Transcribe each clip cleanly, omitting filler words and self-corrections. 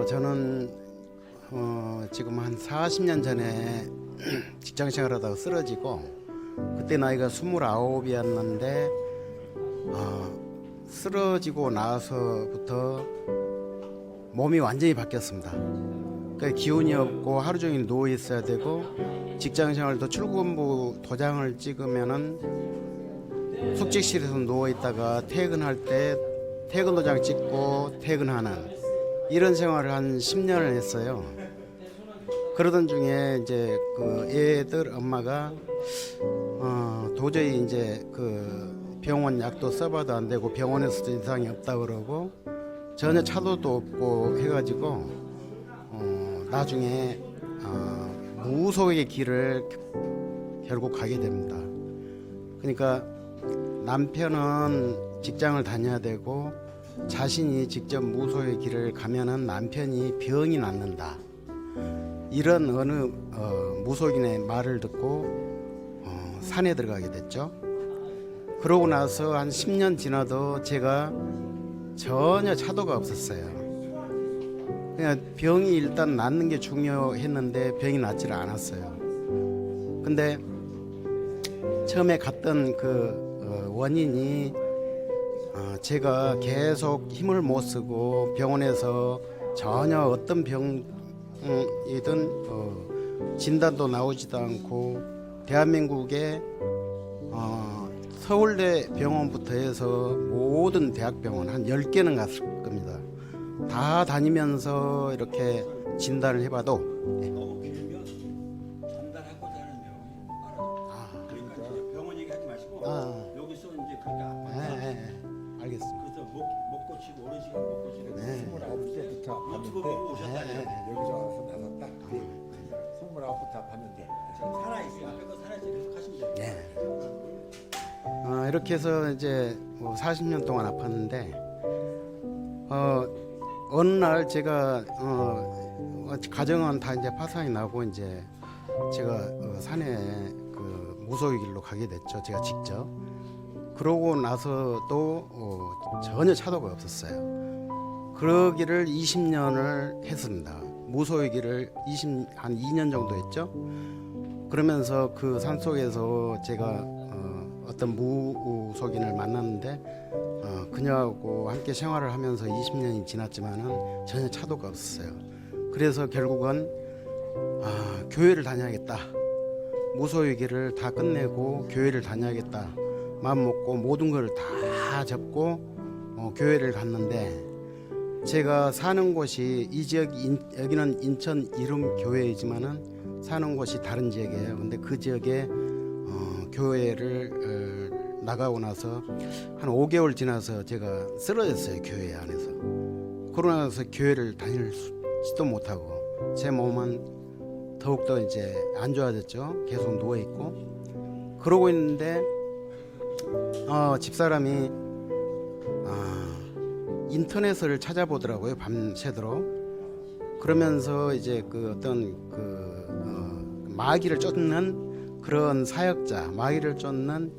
저는 지금 한 40년 전에 직장 생활하다가 쓰러지고, 그때 나이가 29이었는데 쓰러지고 나서부터 몸이 완전히 바뀌었습니다. 그러니까 기운이 없고 하루 종일 누워 있어야 되고, 직장 생활도 출근부 도장을 찍으면은 숙직실에서 누워 있다가 퇴근할 때 퇴근 도장 찍고 퇴근하는 이런 생활을 한 10년을 했어요. 그러던 중에 이제 그 애들 엄마가 도저히 이제 그 병원 약도 써봐도 안 되고 병원에서도 이상이 없다 그러고 전혀 차도도 없고 해가지고 나중에 무속의 길을 결국 가게 됩니다. 그러니까 남편은 직장을 다녀야 되고 자신이 직접 무속의 길을 가면은 남편이 병이 낫는다, 이런 어느 무속인의 말을 듣고 산에 들어가게 됐죠. 그러고 나서 한 10년 지나도 제가 전혀 차도가 없었어요. 그냥 병이 일단 낫는 게 중요했는데 병이 낫지를 않았어요. 근데 처음에 갔던 그 원인이 제가 계속 힘을 못 쓰고 병원에서 전혀 어떤 병이든 진단도 나오지도 않고, 대한민국에 서울대 병원부터 해서 모든 대학병원 한 10개는 갔을 겁니다. 다 다니면서 이렇게 진단을 해봐도 너무 길면 전달하고자 하는 병이 많아요. 그러니까 병원 얘기하지 마시고 여기서 이제 그렇게 알겠습니다. 그래서 못 고치고 오랜 시간 못 고치고 29세부터 유튜브 보고 오셨다네요. 여기서 와서 나섰다. 29부터 봤는데 지금 살아있어요. 앞에서 살아있어요. 계속 하시면 돼요. 이렇게 해서 이제 뭐 40년 동안 아팠는데 어느 날 제가 가정은 다 이제 파산이 나고 이제 제가 산에 그 무속의 길로 가게 됐죠. 제가 직접. 그러고 나서도 전혀 차도가 없었어요. 그러기를 20년을 했습니다. 무속의 길을 한 2년 정도 했죠. 그러면서 그 산속에서 제가 어떤 무속인을 만났는데 그녀하고 함께 생활을 하면서 20년이 지났지만은 전혀 차도가 없었어요. 그래서 결국은 교회를 다녀야겠다, 무속의 길을 다 끝내고 교회를 다녀야겠다 마음 먹고 모든 걸 다 접고 교회를 갔는데, 제가 사는 곳이 이 지역 여기는 인천 이름 교회이지만은 사는 곳이 다른 지역이에요. 근데 그 지역에 교회를 나가고 나서 한 5개월 지나서 제가 쓰러졌어요. 교회 안에서. 그러고 나서 교회를 다닐지도 못하고 제 몸은 더욱더 이제 안 좋아졌죠. 계속 누워 있고 그러고 있는데 집사람이 인터넷을 찾아보더라고요. 밤새도록. 그러면서 이제 그 어떤 마귀를 쫓는 그런 사역자, 마귀를 쫓는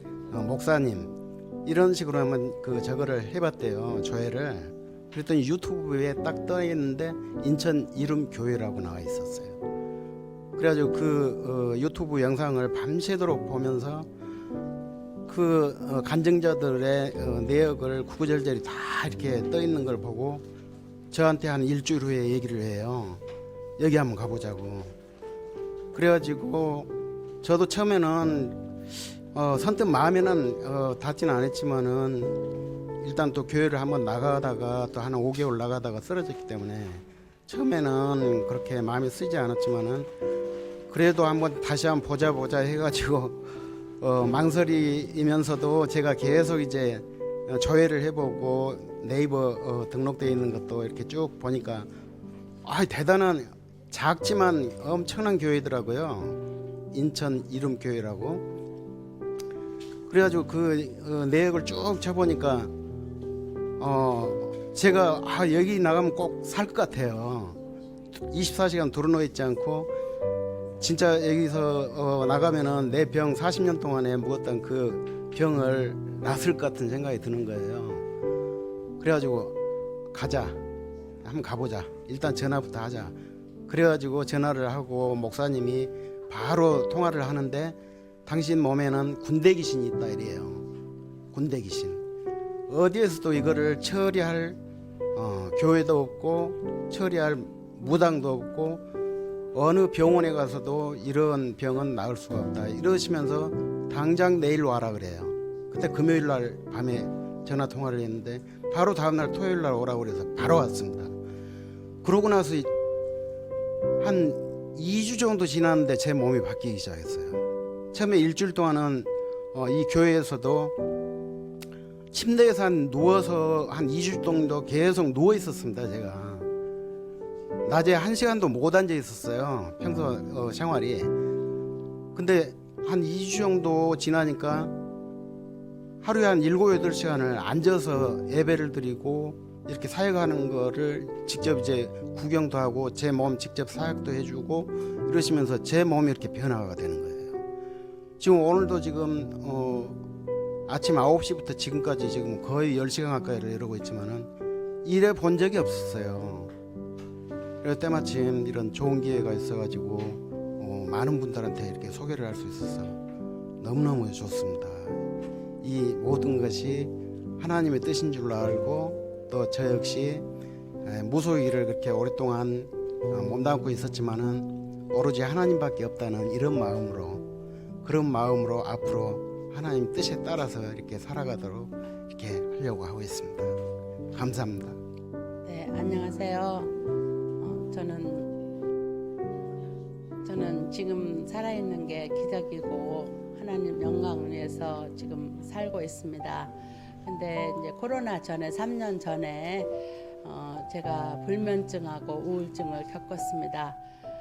목사님, 이런 식으로 하면 저거를 해봤대요. 조회를. 그랬더니 유튜브에 딱 떠 있는데 인천 이름 교회라고 나와 있었어요. 그래가지고 그 유튜브 영상을 밤새도록 보면서 그 간증자들의 내역을 구구절절히 다 이렇게 떠 있는 걸 보고 저한테 한 일주일 후에 얘기를 해요. 여기 한번 가보자고. 그래가지고 저도 처음에는 선뜻 마음에는 닿지는 않았지만은 일단 또 교회를 한번 나가다가 또 한 5개월 나가다가 쓰러졌기 때문에 처음에는 그렇게 마음에 쓰지 않았지만은 그래도 한번 다시 한번 보자 해가지고 망설이면서도 제가 계속 이제 조회를 해보고 네이버 등록되어 있는 것도 이렇게 쭉 보니까 대단한 작지만 엄청난 교회더라고요. 인천 이름 교회라고. 그래가지고 그 내역을 쭉 쳐보니까 제가 여기 나가면 꼭 살 것 같아요. 24시간 도로누워 있지 않고 진짜 여기서 나가면은 내 병 40년 동안에 묵었던 그 병을 낫을 것 같은 생각이 드는 거예요. 그래가지고 가자, 한번 가보자. 일단 전화부터 하자. 그래가지고 전화를 하고 목사님이 바로 통화를 하는데 당신 몸에는 군대 귀신이 있다 이래요. 군대 귀신. 어디에서도 이거를 처리할 교회도 없고 처리할 무당도 없고 어느 병원에 가서도 이런 병은 나을 수가 없다 이러시면서 당장 내일 와라 그래요. 그때 금요일 날 밤에 전화 통화를 했는데 바로 다음날 토요일 날 오라고 그래서 바로 왔습니다. 그러고 나서 한 2주 정도 지났는데 제 몸이 바뀌기 시작했어요. 처음에 일주일 동안은 이 교회에서도 침대에서 누워서 한 2주 정도 계속 누워 있었습니다. 제가 낮에 1시간도 못 앉아 있었어요. 평소 생활이. 근데 한 2주 정도 지나니까 하루에 한 7, 8시간을 앉아서 예배를 드리고 이렇게 사역하는 거를 직접 이제 구경도 하고 제 몸 직접 사역도 해주고 이러시면서 제 몸이 이렇게 변화가 되는 거예요. 지금 오늘도 지금 아침 9시부터 지금까지 지금 거의 10시간 가까이를 이러고 있지만은 일해 본 적이 없었어요. 그래서 때마침 이런 좋은 기회가 있어가지고 많은 분들한테 이렇게 소개를 할 수 있어서 너무너무 좋습니다. 이 모든 것이 하나님의 뜻인 줄 알고 또 저 역시 무속일을 그렇게 오랫동안 몸담고 있었지만은 오로지 하나님밖에 없다는 이런 마음으로 그런 마음으로 앞으로 하나님 뜻에 따라서 이렇게 살아가도록 이렇게 하려고 하고 있습니다. 감사합니다. 네, 안녕하세요. 저는 지금 살아있는 게 기적이고 하나님 영광을 위해서 지금 살고 있습니다. 근데 이제 코로나 전에 3년 전에 제가 불면증하고 우울증을 겪었습니다.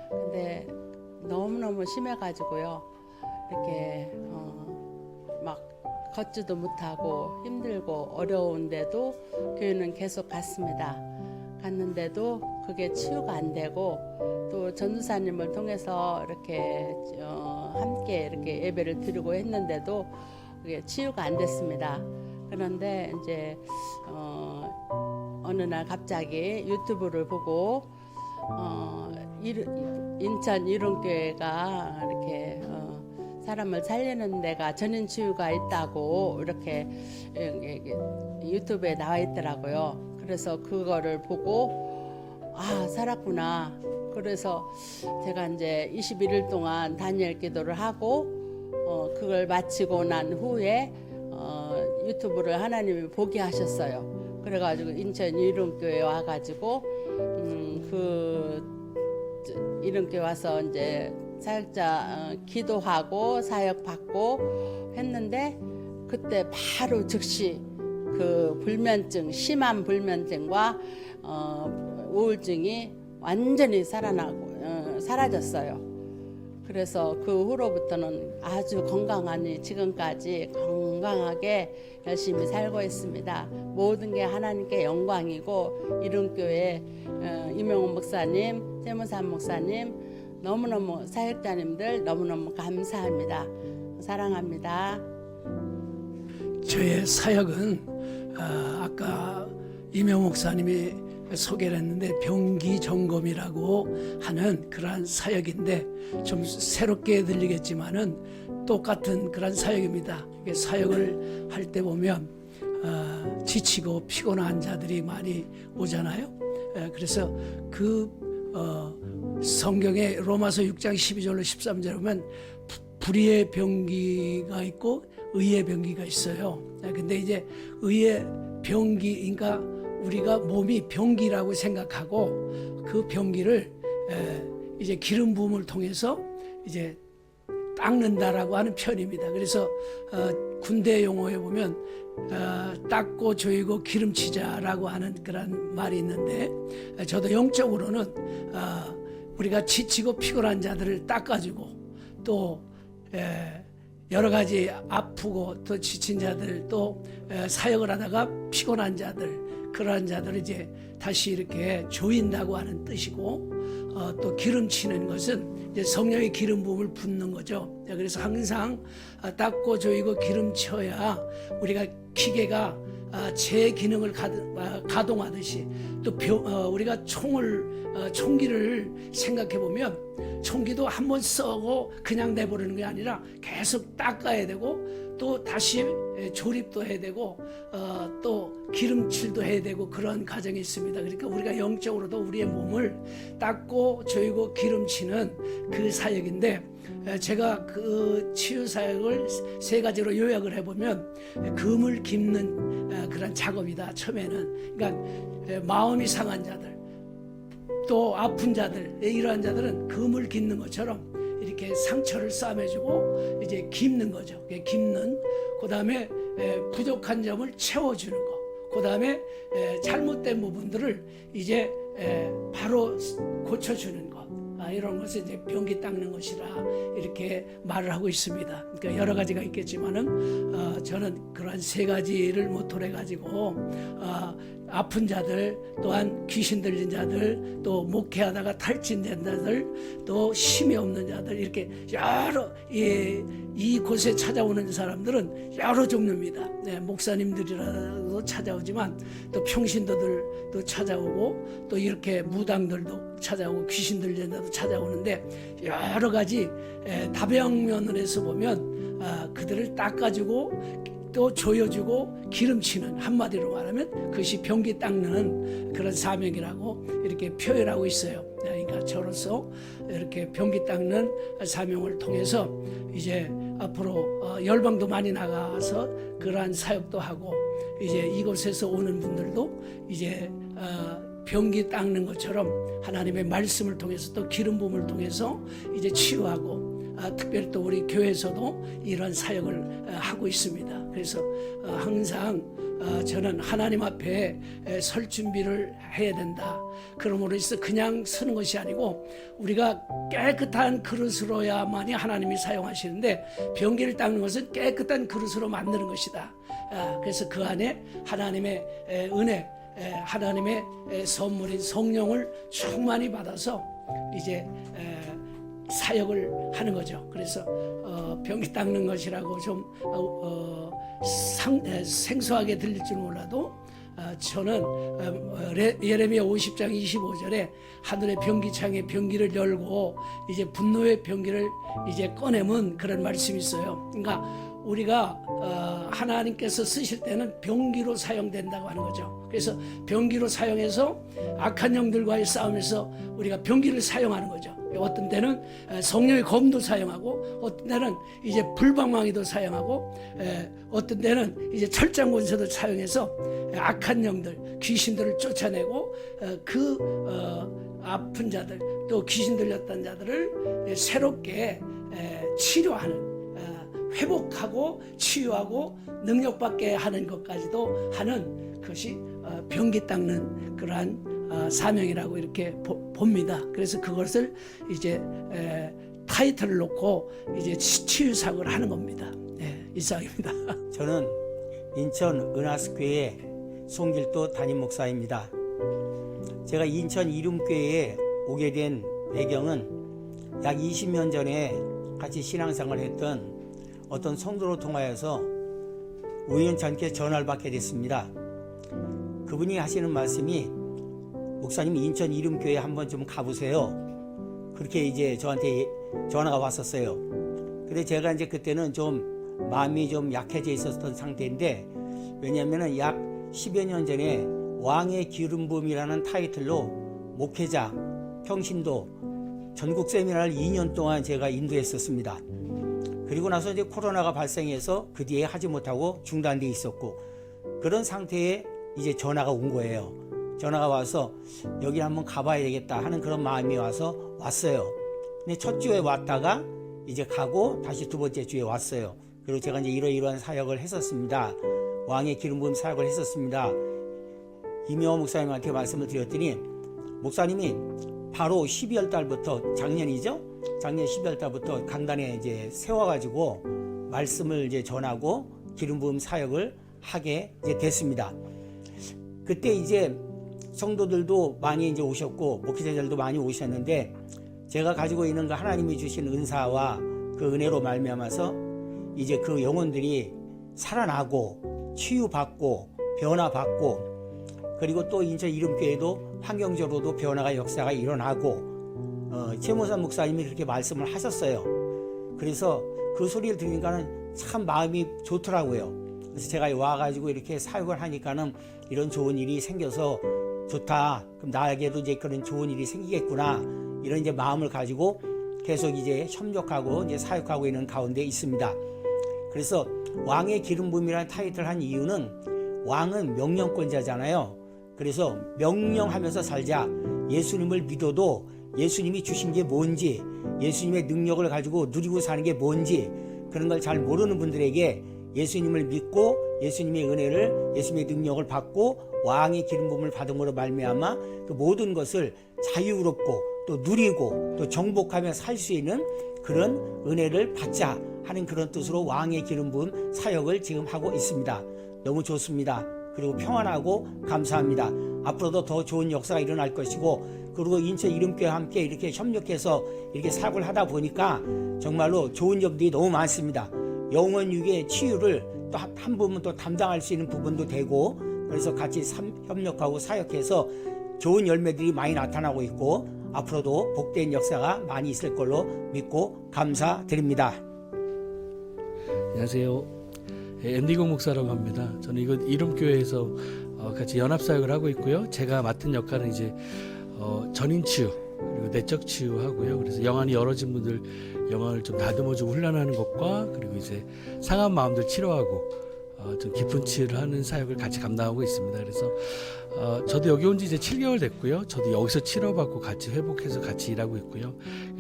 근데 너무너무 심해가지고요. 이렇게 막 걷지도 못하고 힘들고 어려운데도 교회는 계속 갔습니다. 갔는데도 그게 치유가 안 되고 또 전도사님을 통해서 이렇게 함께 이렇게 예배를 드리고 했는데도 그게 치유가 안 됐습니다. 그런데 이제 어느 날 갑자기 유튜브를 보고 인천 이룬교회가 이렇게 사람을 살리는 데가 전인치유가 있다고 이렇게 유튜브에 나와 있더라고요. 그래서 그거를 보고 아 살았구나. 그래서 제가 이제 21일 동안 다니엘 기도를 하고 그걸 마치고 난 후에 유튜브를 하나님이 보게 하셨어요. 그래가지고 인천 이룬교회 와가지고 그 이룬교회 와서 이제 사역자 기도하고 사역 받고 했는데 그때 바로 즉시 그 불면증 심한 불면증과 우울증이 완전히 사라졌어요. 그래서 그 후로부터는 아주 건강하니 지금까지 건강하게 열심히 살고 있습니다. 모든 게 하나님께 영광이고 이룬교회 이명훈 목사님, 세무산 목사님 너무너무 사역자님들 너무너무 감사합니다. 사랑합니다. 저의 사역은 아까 이명 목사님이 소개를 했는데 병기 점검이라고 하는 그러한 사역인데 좀 새롭게 들리겠지만은 똑같은 그런 사역입니다. 사역을 할 때 보면 지치고 피곤한 자들이 많이 오잖아요. 그래서 그 성경에 로마서 6장 12절로 13절에 보면 불의의 병기가 있고 의의 병기가 있어요. 근데 이제 의의 병기, 그러니까 우리가 몸이 병기라고 생각하고 그 병기를 이제 기름 부음을 통해서 이제 닦는다라고 하는 편입니다. 그래서 군대 용어에 보면 닦고 조이고 기름치자라고 하는 그런 말이 있는데 저도 영적으로는 우리가 지치고 피곤한 자들을 닦아주고 또 여러 가지 아프고 또 지친 자들 또 사역을 하다가 피곤한 자들 그러한 자들을 이제 다시 이렇게 조인다고 하는 뜻이고 또 기름치는 것은 이제 성령의 기름 부음을 붓는 거죠. 그래서 항상 닦고 조이고 기름쳐야 우리가 기계가 제 기능을 가동하듯이 또 우리가 총기를 생각해 보면 총기도 한번 쏘고 그냥 내버리는 게 아니라 계속 닦아야 되고 또 다시 조립도 해야 되고 또 기름칠도 해야 되고 그런 과정이 있습니다. 그러니까 우리가 영적으로도 우리의 몸을 닦고 조이고 기름치는 그 사역인데 제가 그 치유 사역을 세 가지로 요약을 해보면 금을 깁는 그런 작업이다. 처음에는 그러니까 마음이 상한 자들 또 아픈 자들 이러한 자들은 금을 깁는 것처럼 이렇게 상처를 싸매주고 이제 깁는 거죠. 깁는 그 다음에 부족한 점을 채워주는 거. 그 다음에 잘못된 부분들을 이제 바로 고쳐주는 것. 이런 것을 이제 변기 닦는 것이라 이렇게 말을 하고 있습니다. 그러니까 여러 가지가 있겠지만은 저는 그러한 세 가지를 모토로 해가지고 아픈 자들 또한 귀신 들린 자들 또 목회하다가 탈진된 자들 또 힘이 없는 자들 이렇게 여러 이곳에 찾아오는 사람들은 여러 종류입니다. 네, 목사님들이라도 찾아오지만 또 평신도들도 찾아오고 또 이렇게 무당들도 찾아오고 귀신 들린 자도 찾아오는데 여러 가지 다방면에서 보면 그들을 닦아주고 또 조여주고 기름치는 한마디로 말하면 그것이 변기 닦는 그런 사명이라고 이렇게 표현하고 있어요. 그러니까 저로서 이렇게 변기 닦는 사명을 통해서 이제 앞으로 열방도 많이 나가서 그러한 사역도 하고 이제 이곳에서 오는 분들도 이제 변기 닦는 것처럼 하나님의 말씀을 통해서 또 기름 부음을 통해서 이제 치유하고 특별히 또 우리 교회에서도 이런 사역을 하고 있습니다. 그래서 항상 저는 하나님 앞에 설 준비를 해야 된다. 그러므로 해서 그냥 서는 것이 아니고 우리가 깨끗한 그릇으로야만이 하나님이 사용하시는데 변기를 닦는 것은 깨끗한 그릇으로 만드는 것이다. 그래서 그 안에 하나님의 은혜, 하나님의 선물인 성령을 충만히 받아서 이제 사역을 하는 거죠. 그래서 변기 닦는 것이라고 좀 생소하게 들릴 줄 몰라도 저는 예레미야 50장 25절에 하늘의 변기창에 변기를 열고 이제 분노의 변기를 이제 꺼내면 그런 말씀이 있어요. 그러니까 우리가 하나님께서 쓰실 때는 변기로 사용된다고 하는 거죠. 그래서 변기로 사용해서 악한 영들과의 싸움에서 우리가 변기를 사용하는 거죠. 어떤 때는 성령의 검도 사용하고 어떤 때는 이제 불방망이도 사용하고 어떤 때는 이제 철장 권세도 사용해서 악한 영들 귀신들을 쫓아내고 아픈 자들 또 귀신 들렸던 자들을 새롭게 치료하는 회복하고 치유하고 능력받게 하는 것까지도 하는 것이 변기 닦는 그러한 사명이라고 이렇게 봅니다. 그래서 그것을 이제 타이틀을 놓고 이제 치유 사역을 하는 겁니다. 네, 이상입니다. 저는 인천 은하스교회 송길도 담임 목사입니다. 제가 인천 이룸교회에 오게 된 배경은 약 20년 전에 같이 신앙생활을 했던 어떤 성도로 통하여서 우연찮게 전화를 받게 됐습니다. 그분이 하시는 말씀이 목사님 인천 이룸교회 한번 좀 가보세요. 그렇게 이제 저한테 전화가 왔었어요. 근데 제가 이제 그때는 좀 마음이 좀 약해져 있었던 상태인데 왜냐면은 약 10여 년 전에 왕의 기름 부음이라는 타이틀로 목회자, 평신도 전국 세미나를 2년 동안 제가 인도했었습니다. 그리고 나서 이제 코로나가 발생해서 그 뒤에 하지 못하고 중단돼 있었고 그런 상태에 이제 전화가 온 거예요. 전화가 와서 여기 한번 가봐야 되겠다 하는 그런 마음이 와서 왔어요. 근데 첫 주에 왔다가 이제 가고 다시 두 번째 주에 왔어요. 그리고 제가 이제 이러이러한 사역을 했었습니다. 왕의 기름 부음 사역을 했었습니다. 이명호 목사님한테 말씀을 드렸더니 목사님이 바로 12월 달부터 작년이죠? 작년 12월 달부터 강단에 이제 세워가지고 말씀을 이제 전하고 기름 부음 사역을 하게 이제 됐습니다. 그때 이제 성도들도 많이 이제 오셨고 목회자들도 많이 오셨는데 제가 가지고 있는 그 하나님이 주신 은사와 그 은혜로 말미암아서 이제 그 영혼들이 살아나고 치유받고 변화받고 그리고 또 인천 이름교회도 환경적으로도 변화가 역사가 일어나고 최모산 목사님이 그렇게 말씀을 하셨어요. 그래서 그 소리를 들으니까는 참 마음이 좋더라고요. 그래서 제가 와가지고 이렇게 사역을 하니까는 이런 좋은 일이 생겨서 좋다. 그럼 나에게도 이제 그런 좋은 일이 생기겠구나. 이런 이제 마음을 가지고 계속 이제 협력하고 이제 사역하고 있는 가운데 있습니다. 그래서 왕의 기름 부음이라는 타이틀을 한 이유는 왕은 명령권자잖아요. 그래서 명령하면서 살자. 예수님을 믿어도 예수님이 주신 게 뭔지, 예수님의 능력을 가지고 누리고 사는 게 뭔지 그런 걸 잘 모르는 분들에게 예수님을 믿고 예수님의 은혜를, 예수님의 능력을 받고 왕의 기름 부음을 받은 것으로 말미암아 그 모든 것을 자유롭고 또 누리고 또 정복하며 살 수 있는 그런 은혜를 받자 하는 그런 뜻으로 왕의 기름 부음 사역을 지금 하고 있습니다. 너무 좋습니다. 그리고 평안하고 감사합니다. 앞으로도 더 좋은 역사가 일어날 것이고 그리고 인천 이름교회와 함께 이렇게 협력해서 이렇게 사역을 하다 보니까 정말로 좋은 점들이 너무 많습니다. 영혼 육의 치유를 또 한 부분 또 담당할 수 있는 부분도 되고 그래서 같이 협력하고 사역해서 좋은 열매들이 많이 나타나고 있고 앞으로도 복된 역사가 많이 있을 걸로 믿고 감사드립니다. 안녕하세요. 앤디공 목사라고 합니다. 저는 이곳 이름교회에서 같이 연합사역을 하고 있고요. 제가 맡은 역할은 이제 전인 치유 그리고 내적 치유하고요. 그래서 영안이 열어진 분들 영안을 좀 다듬어주고 훈련하는 것과 그리고 이제 상한 마음들 치료하고 좀 깊은 치유를 하는 사역을 같이 감당하고 있습니다. 그래서 저도 여기 온 지 이제 7개월 됐고요. 저도 여기서 치료받고 같이 회복해서 같이 일하고 있고요.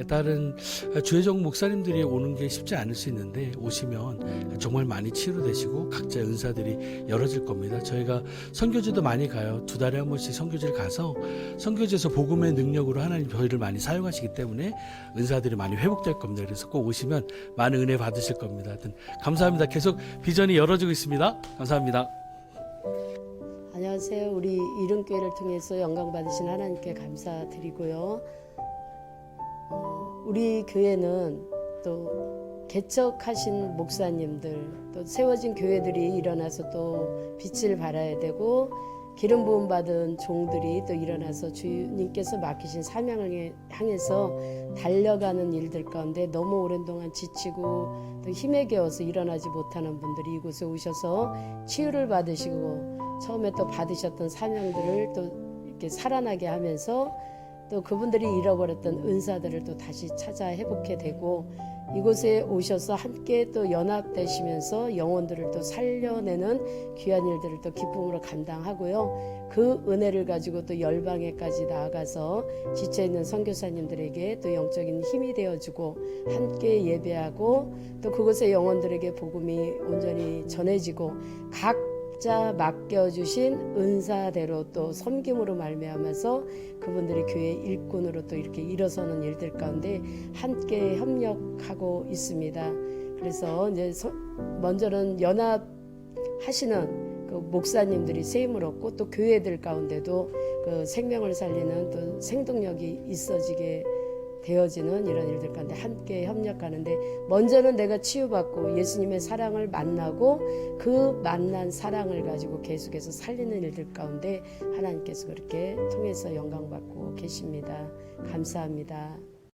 다른 주혜정 목사님들이 오는 게 쉽지 않을 수 있는데 오시면 정말 많이 치료되시고 각자의 은사들이 열어질 겁니다. 저희가 선교지도 많이 가요. 2달에 한 번씩 선교지를 가서 선교지에서 복음의 능력으로 하나님 저희를 많이 사용하시기 때문에 은사들이 많이 회복될 겁니다. 그래서 꼭 오시면 많은 은혜 받으실 겁니다. 하여튼 감사합니다. 계속 비전이 열어지고 있습니다. 감사합니다. 안녕하세요. 우리 이름교회를 통해서 영광 받으신 하나님께 감사드리고요. 우리 교회는 또 개척하신 목사님들 또 세워진 교회들이 일어나서 또 빛을 발해야 되고 기름 부음 받은 종들이 또 일어나서 주님께서 맡기신 사명을 향해서 달려가는 일들 가운데 너무 오랜 동안 지치고 또 힘에 겨워서 일어나지 못하는 분들이 이곳에 오셔서 치유를 받으시고 처음에 또 받으셨던 사명들을 또 이렇게 살아나게 하면서 또 그분들이 잃어버렸던 은사들을 또 다시 찾아 회복해 되고 이곳에 오셔서 함께 또 연합되시면서 영혼들을 또 살려내는 귀한 일들을 또 기쁨으로 감당하고요. 그 은혜를 가지고 또 열방에까지 나아가서 지쳐있는 선교사님들에게 또 영적인 힘이 되어주고 함께 예배하고 또 그곳의 영혼들에게 복음이 온전히 전해지고 각자 맡겨주신 은사대로 또 섬김으로 말미암아서 그분들이 교회 일꾼으로 또 이렇게 일어서는 일들 가운데 함께 협력하고 있습니다. 그래서 이제 먼저는 연합하시는 그 목사님들이 세임을 얻고 또 교회들 가운데도 그 생명을 살리는 또 생동력이 있어지게 되어지는 이런 일들 가운데 함께 협력하는데 먼저는 내가 치유받고 예수님의 사랑을 만나고 그 만난 사랑을 가지고 계속해서 살리는 일들 가운데 하나님께서 그렇게 통해서 영광받고 계십니다. 감사합니다.